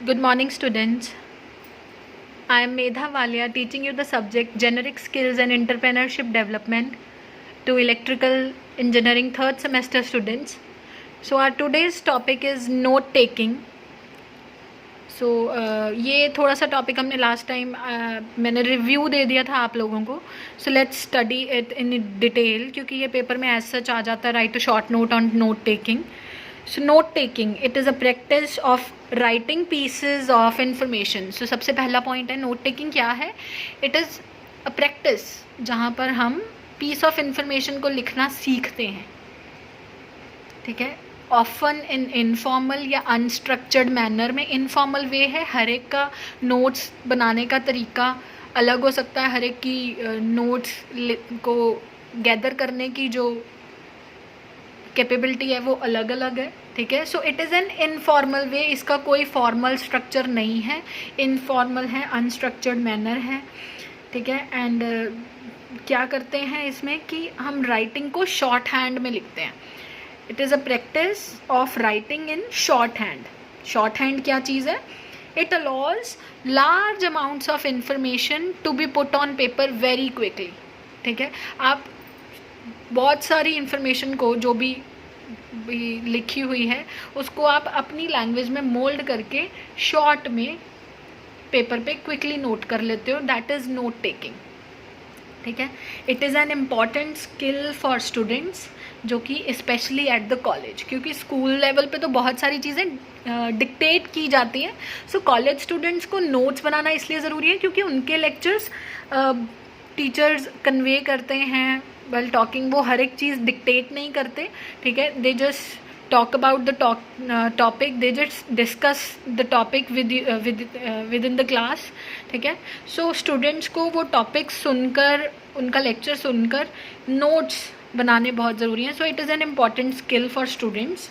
Good morning, students. I am Medha Walia, teaching you the subject Generic Skills and Entrepreneurship Development to Electrical Engineering third semester students. So our today's topic is note taking. ये थोड़ा सा topic हमने last time मैंने review दे दिया था आप लोगों को. So let's study it in detail, क्योंकि ये पेपर में एज सच आ जाता है, write a short note on note taking. So note taking, it is a practice of writing pieces of information. So सबसे पहला पॉइंट है नोट टेकिंग क्या है. इट इज़ अ प्रैक्टिस जहाँ पर हम पीस ऑफ इंफॉर्मेशन को लिखना सीखते हैं. ठीक है, ऑफन इन इनफॉर्मल या अनस्ट्रक्चर्ड मैनर में. इनफॉर्मल वे है, हर एक का नोट्स बनाने का तरीका अलग हो सकता है, हर एक की नोट्स को गैदर करने की जो कैपेबिलिटी है वो अलग अलग है. ठीक है, सो इट इज़ एन इनफॉर्मल वे. इसका कोई फॉर्मल स्ट्रक्चर नहीं है, इनफॉर्मल है, अनस्ट्रक्चर्ड मैनर है. ठीक है, एंड क्या करते हैं इसमें कि हम राइटिंग को शॉर्ट हैंड में लिखते हैं. It is a practice of writing in short hand. Short hand क्या चीज़ है? It allows large amounts of information to be put on paper very quickly. ठीक है, आप बहुत सारी इंफॉर्मेशन को जो भी लिखी हुई है उसको आप अपनी लैंग्वेज में मोल्ड करके शॉर्ट में पेपर पे क्विकली नोट कर लेते हो. That is note taking. ठीक है, it is an important skill for students, जो कि स्पेशली एट द कॉलेज, क्योंकि स्कूल लेवल पे तो बहुत सारी चीज़ें डिक्टेट की जाती हैं. सो कॉलेज स्टूडेंट्स को नोट्स बनाना इसलिए ज़रूरी है क्योंकि उनके लेक्चर्स टीचर्स कन्वे करते हैं वेल टॉकिंग. वो हर एक चीज़ डिक्टेट नहीं करते. ठीक है, they just talk about the topic, they just discuss the topic with in the class. ठीक है, सो स्टूडेंट्स को वो टॉपिक सुनकर, उनका लेक्चर सुनकर नोट्स बनाने बहुत ज़रूरी हैं. So it is an important skill for students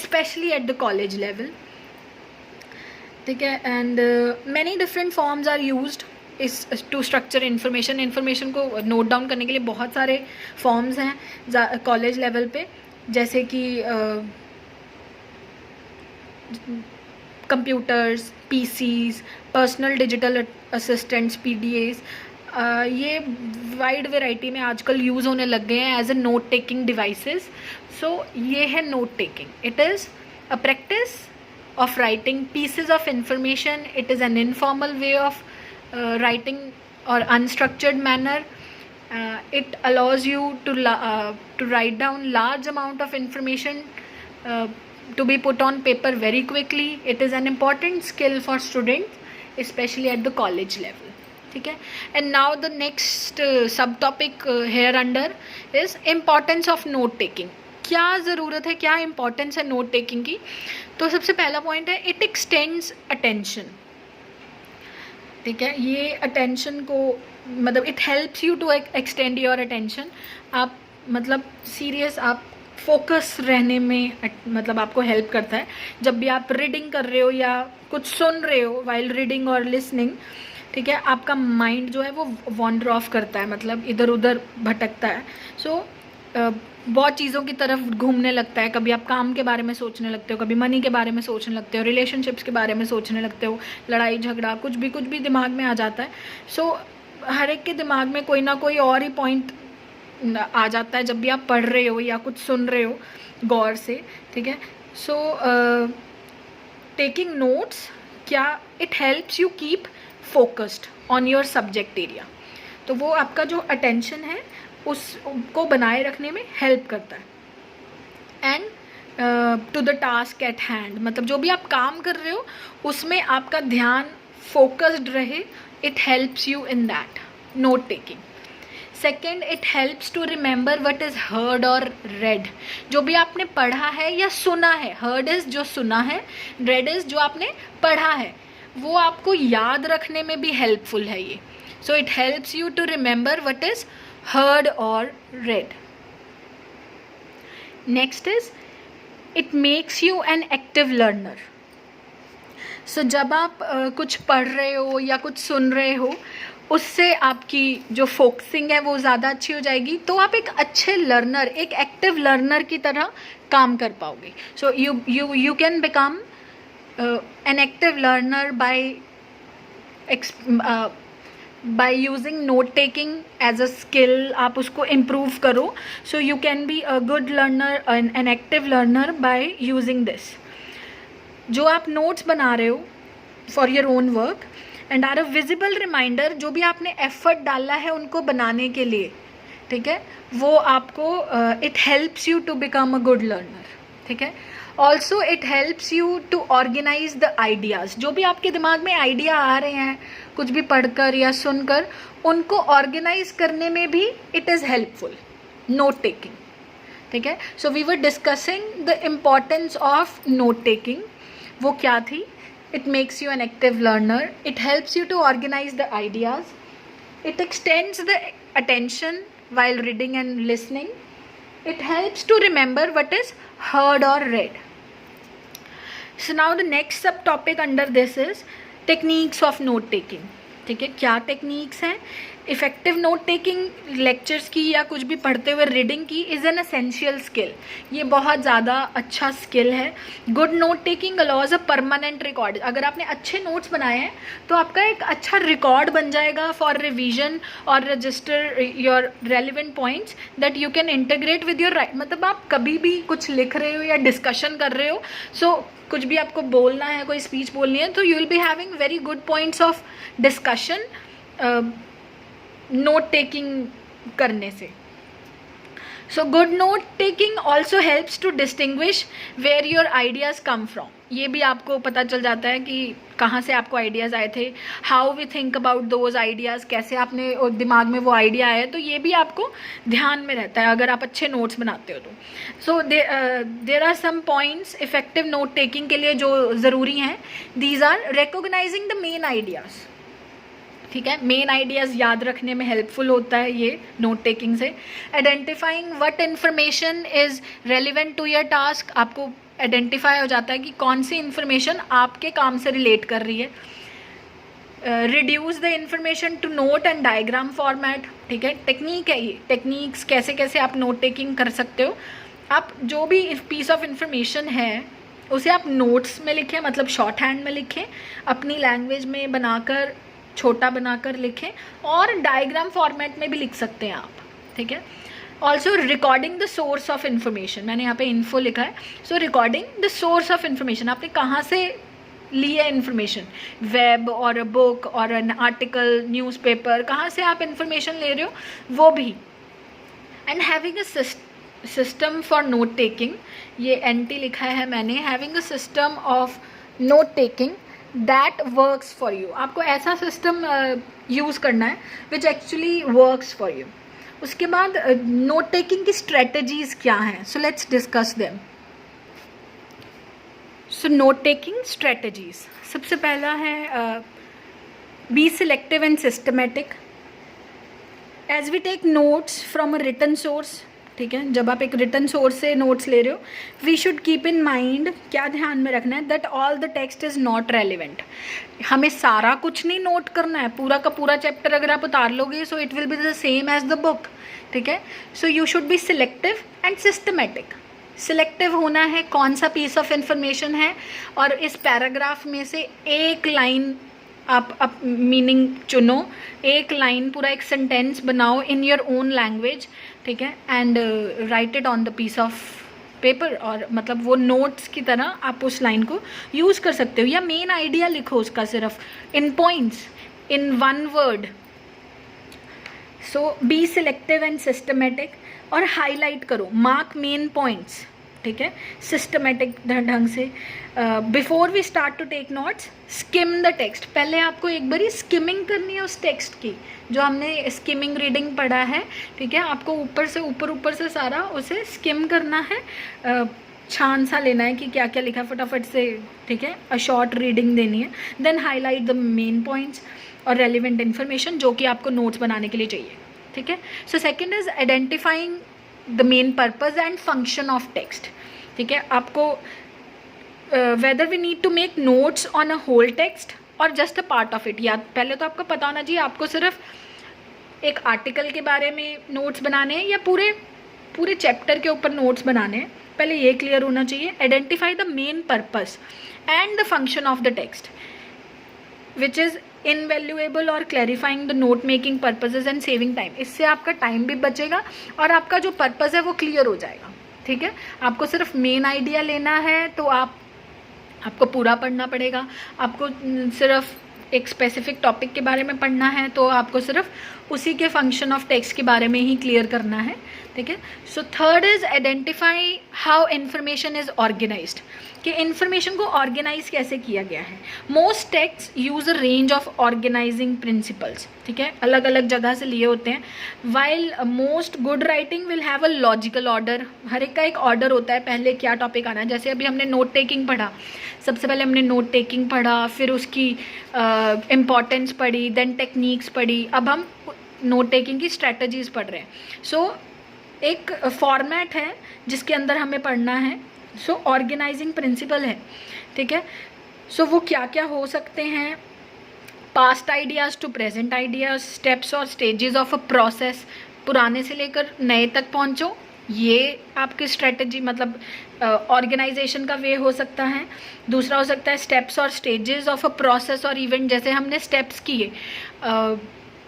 specially at the college level. ठीक है, and many different forms are used is to structure information को नोट डाउन करने के लिए बहुत सारे फॉर्म्स हैं कॉलेज लेवल पे, जैसे कि computers, PCs, personal digital assistants, PDAs. ये वाइड वेराइटी में आजकल यूज़ होने लग गए हैं as a note taking devices. So ये है note taking. It is a practice of writing pieces of information. It is an informal way of writing or unstructured manner. It allows you to write down large amount of information to be put on paper very quickly. It is an important skill for students especially at the college level. ठीक है, and now the next subtopic here under is importance of note taking. क्या ज़रूरत है, क्या importance है note taking की? तो सबसे पहला पॉइंट है इट एक्सटेंड्स अटेंशन. ठीक है, ये अटेंशन को मतलब it helps you to extend your attention. आप मतलब सीरियस, आप फोकस रहने में मतलब आपको हेल्प करता है जब भी आप रीडिंग कर रहे हो या कुछ सुन रहे हो वाइल रीडिंग और लिसनिंग. ठीक है, आपका माइंड जो है वो वॉन्डर ऑफ करता है, मतलब इधर उधर भटकता है. सो बहुत चीज़ों की तरफ घूमने लगता है. कभी आप काम के बारे में सोचने लगते हो, कभी मनी के बारे में सोचने लगते हो, रिलेशनशिप्स के बारे में सोचने लगते हो, लड़ाई झगड़ा कुछ भी दिमाग में आ जाता है. सो हर एक के दिमाग में कोई ना कोई और ही पॉइंट आ जाता है जब भी आप पढ़ रहे हो या कुछ सुन रहे हो गौर से. ठीक है, सो टेकिंग नोट्स क्या, it helps you keep focused on your subject area. तो वो आपका जो अटेंशन है उसको बनाए रखने में हेल्प करता है. And to the task at hand, मतलब जो भी आप काम कर रहे हो उसमें आपका ध्यान फोकस्ड रहे. It helps you in that note taking. Second, it helps to remember what is heard or read. जो भी आपने पढ़ा है या सुना है, हर्ड इज़ जो सुना है, रेड इज़ जो आपने पढ़ा है, वो आपको याद रखने में भी हेल्पफुल है ये. So it helps you to remember what is heard or read. Next is it makes you an active learner. So जब आप कुछ पढ़ रहे हो या कुछ सुन रहे हो उससे आपकी जो फोकसिंग है वो ज़्यादा अच्छी हो जाएगी, तो आप एक अच्छे लर्नर, एक एक्टिव लर्नर की तरह काम कर पाओगे. So you can become an active learner by using note taking as a skill, आप उसको improve करो. So you can be a good learner, an active learner by using this. जो आप notes बना रहे हो for your own work and are a visible reminder, जो भी आपने effort डाला है उनको बनाने के लिए, ठीक है, वो आपको it helps you to become a good learner. ठीक है. Also it helps you to organise the ideas. जो भी आपके दिमाग में आइडिया आ रहे हैं कुछ भी पढ़कर या सुनकर, उनको ऑर्गेनाइज करने में भी it is helpful note taking. ठीक है. So we were discussing the importance of note taking. वो क्या थी? It makes you an active learner, it helps you to organise the ideas, it extends the attention while reading and listening, it helps to remember what is heard or read. So now the next subtopic under this is techniques of note taking. ठीक है. क्या techniques हैं? Effective note taking lectures की या कुछ भी पढ़ते हुए रीडिंग की इज़ एन एसेंशियल स्किल. ये बहुत ज़्यादा अच्छा स्किल है. Good note taking allows a permanent record. अगर आपने अच्छे नोट्स बनाए हैं तो आपका एक अच्छा रिकॉर्ड बन जाएगा फॉर रिवीजन और register your relevant points that you can integrate with your right. मतलब आप कभी भी कुछ लिख रहे हो या डिस्कशन कर रहे हो, सो कुछ भी आपको बोलना है, कोई स्पीच बोलनी है, तो you will be having very good points of discussion note taking करने से. So good note taking also helps to distinguish where your ideas come from. ये भी आपको पता चल जाता है कि कहाँ से आपको आइडियाज़ आए थे, how we think about those ideas, कैसे आपने दिमाग में वो आइडिया आया. तो ये भी आपको ध्यान में रहता है अगर आप अच्छे नोट्स बनाते हो तो. So there are some points effective note taking के लिए जो ज़रूरी हैं. These are recognising the main ideas. ठीक है. मेन आइडियाज़ याद रखने में हेल्पफुल होता है ये नोट टेकिंग से. Identifying what information is relevant to your task. आपको आइडेंटिफाई हो जाता है कि कौन सी इन्फॉर्मेशन आपके काम से रिलेट कर रही है. Reduce the information to note and diagram format. ठीक है. टेक्निक है ये. टेक्निक्स कैसे कैसे आप नोट टेकिंग कर सकते हो. आप जो भी पीस ऑफ इंफॉर्मेशन है उसे आप नोट्स में लिखें, मतलब शॉर्ट हैंड में लिखें, अपनी लैंग्वेज में बनाकर, छोटा बनाकर लिखें, और डायग्राम फॉर्मेट में भी लिख सकते हैं आप. ठीक है. Also recording the source of information. मैंने यहाँ पे इन्फो लिखा है. So recording the source of information. आपने कहाँ से ली है इन्फॉर्मेशन, वेब और बुक और एन आर्टिकल, न्यूज़पेपर, कहाँ से आप इन्फॉर्मेशन ले रहे हो वो भी. And having a system for note taking. ये NT लिखा है मैंने. Having a system of note taking that works for you. आपको ऐसा सिस्टम यूज़ करना है which actually works for you. उसके बाद नोट टेकिंग की स्ट्रेटजीज क्या हैं. So let's discuss them. So note taking strategies. सबसे पहला है be selective and systematic. As we take notes from a written source. ठीक है. जब आप एक रिटन सोर्स से नोट्स ले रहे हो, we should keep in mind, क्या ध्यान में रखना है, that all the text is not relevant. हमें सारा कुछ नहीं नोट करना है. पूरा का पूरा चैप्टर अगर आप उतार लोगे so it will be the same as the book. ठीक है. So you should be selective and systematic. Selective होना है कौन सा पीस ऑफ इंफॉर्मेशन है, और इस पैराग्राफ में से एक लाइन आप मीनिंग चुनो, एक लाइन, पूरा एक सेंटेंस बनाओ इन योर ओन लैंग्वेज. ठीक है. And write it on the piece of paper, और मतलब वो नोट्स की तरह आप उस लाइन को यूज़ कर सकते हो. या मेन आइडिया लिखो उसका सिर्फ in points, in one word. So be selective and systematic. और हाईलाइट करो, मार्क मेन पॉइंट्स. ठीक है. सिस्टमेटिक ढंग से. Before we start to take notes, skim the text. पहले आपको एक बारी स्किमिंग करनी है उस टेक्स्ट की, जो हमने स्किमिंग रीडिंग पढ़ा है. ठीक है. आपको ऊपर से सारा उसे स्किम करना है, छान सा लेना है कि क्या क्या लिखा है फटाफट से. ठीक है. अ शॉर्ट रीडिंग देनी है. Then highlight the main points और रेलिवेंट इन्फॉर्मेशन जो कि आपको नोट्स बनाने के लिए चाहिए. ठीक है. So second is identifying the main purpose and function of text. ठीक है. आपको whether we need to make notes on a whole text और just a part of it. या पहले तो आपको पता होना चाहिए आपको सिर्फ एक आर्टिकल के बारे में नोट्स बनाने हैं या पूरे चैप्टर के ऊपर नोट्स बनाने हैं. पहले ये क्लियर होना चाहिए। Identify the main purpose and the function of the text which is invaluable और clarifying the note making purposes and saving time. इससे आपका टाइम भी बचेगा और आपका जो पर्पज़ है वो क्लियर हो जाएगा। ठीक है, आपको सिर्फ मेन आइडिया लेना है तो आपको पूरा पढ़ना पड़ेगा। आपको सिर्फ एक स्पेसिफिक टॉपिक के बारे में पढ़ना है तो आपको सिर्फ उसी के फंक्शन ऑफ टेक्स्ट के बारे में ही क्लियर करना है। ठीक है, so third is identify how information is organised, कि इन्फॉर्मेशन को ऑर्गेनाइज कैसे किया गया है। Most text use a range of organising principles. ठीक है, अलग अलग जगह से लिए होते हैं। While most good writing will have a logical order, हर एक का एक ऑर्डर होता है, पहले क्या टॉपिक आना है। जैसे अभी हमने नोट टेकिंग पढ़ा, सबसे पहले हमने नोट टेकिंग पढ़ा, फिर उसकी इम्पॉर्टेंस पढ़ी, देन टेक्निक्स पढ़ी, अब हम नोट टेकिंग की स्ट्रैटेजीज पढ़ रहे हैं। सो एक फॉर्मेट है जिसके अंदर हमें पढ़ना है। सो ऑर्गेनाइजिंग प्रिंसिपल है। ठीक है, सो वो क्या क्या हो सकते हैं, past ideas to present ideas, steps और स्टेजेस ऑफ अ प्रोसेस, पुराने से लेकर नए तक पहुंचो, ये आपकी स्ट्रेटजी मतलब ऑर्गेनाइजेशन का वे हो सकता है। दूसरा हो सकता है स्टेप्स और स्टेजेस ऑफ अ प्रोसेस और इवेंट, जैसे हमने स्टेप्स किए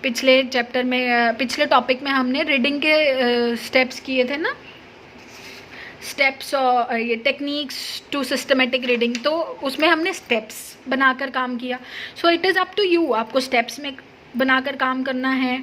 पिछले चैप्टर में, पिछले टॉपिक में हमने रीडिंग के स्टेप्स किए थे ना, स्टेप्स और ये टेक्निक्स टू सिस्टमेटिक रीडिंग, तो उसमें हमने स्टेप्स बनाकर काम किया। So it is up to you, आपको स्टेप्स में बनाकर काम करना है,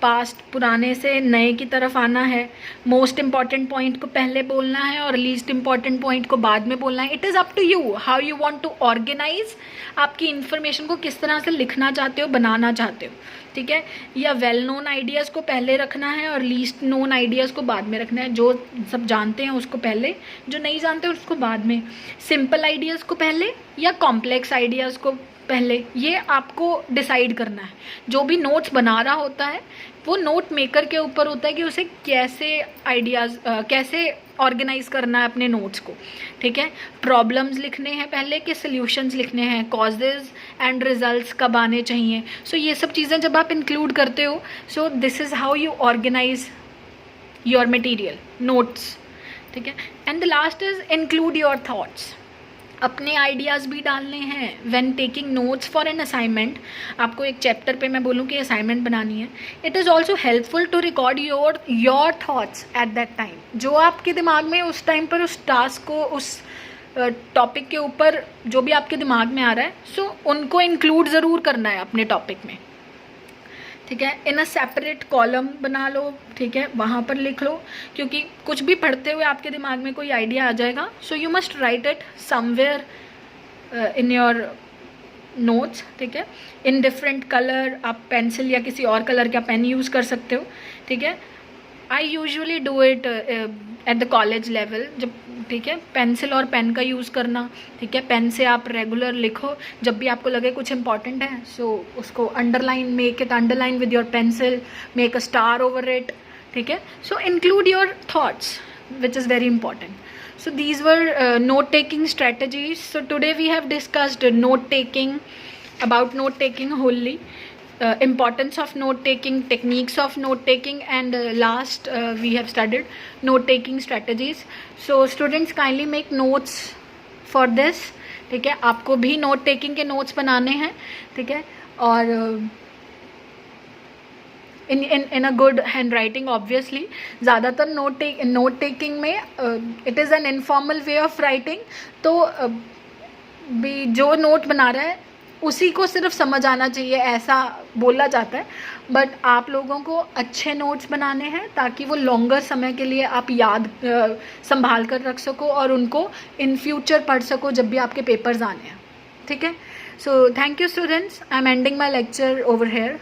पास्ट पुराने से नए की तरफ आना है, मोस्ट इम्पॉर्टेंट पॉइंट को पहले बोलना है और लीस्ट इम्पॉर्टेंट पॉइंट को बाद में बोलना है। It is up to you how you want to organise, आपकी इन्फॉर्मेशन को किस तरह से लिखना चाहते हो, बनाना चाहते हो। ठीक है, या वेल नोन आइडियाज़ को पहले रखना है और लीस्ट नोन आइडियाज़ को बाद में रखना है। जो सब जानते हैं उसको पहले, जो नहीं जानते उसको बाद में। सिंपल आइडियाज़ को पहले या कॉम्प्लेक्स आइडियाज़ को पहले, ये आपको डिसाइड करना है। जो भी नोट्स बना रहा होता है वो नोट मेकर के ऊपर होता है कि उसे कैसे आइडियाज़ कैसे ऑर्गेनाइज करना है अपने नोट्स को। ठीक है, प्रॉब्लम्स लिखने हैं पहले कि सॉल्यूशंस लिखने हैं, कॉजेज एंड रिजल्ट्स कब आने चाहिए। सो ये सब चीज़ें जब आप इंक्लूड करते हो, so this is how you organise your material notes. ठीक है, and the last is include your thoughts, अपने आइडियाज़ भी डालने हैं when taking notes for an assignment. आपको एक चैप्टर पे मैं बोलूँ कि असाइनमेंट बनानी है, it is also helpful to record your thoughts at that time. जो आपके दिमाग में उस टाइम पर उस टास्क को, उस टॉपिक के ऊपर जो भी आपके दिमाग में आ रहा है, सो उनको इंक्लूड ज़रूर करना है अपने टॉपिक में। ठीक है, इन अ सेपरेट कॉलम बना लो। ठीक है, वहाँ पर लिख लो, क्योंकि कुछ भी पढ़ते हुए आपके दिमाग में कोई आइडिया आ जाएगा। So you must write it somewhere in your notes. ठीक है, इन डिफरेंट कलर, आप पेंसिल या किसी और कलर का पेन यूज़ कर सकते हो। ठीक है, I usually do it at the college level, जब ठीक है पेंसिल और पेन का यूज़ करना। ठीक है, पेन से आप रेगुलर लिखो, जब भी आपको लगे कुछ इंपॉर्टेंट है सो उसको underline, make it underline with your pencil, make a star over it. ठीक है, so include your thoughts which is very important. So these were note taking strategies. So today we have discussed note taking, about note taking wholly, importance of note taking, techniques of note taking, and last we have studied note taking strategies. So students kindly make notes for this. ठीक है, आपको भी note taking के notes बनाने हैं. ठीक है, और in a good handwriting obviously. ज़्यादातर नोट टेकिंग में it is an informal way of writing. तो भी जो नोट बना रहा है उसी को सिर्फ समझ आना चाहिए, ऐसा बोला जाता है. बट आप लोगों को अच्छे नोट्स बनाने हैं ताकि वो लॉन्गर समय के लिए आप याद संभाल कर रख सको और उनको इन फ्यूचर पढ़ सको जब भी आपके पेपर्स आने हैं. ठीक है, so thank you students. I am ending my lecture over here.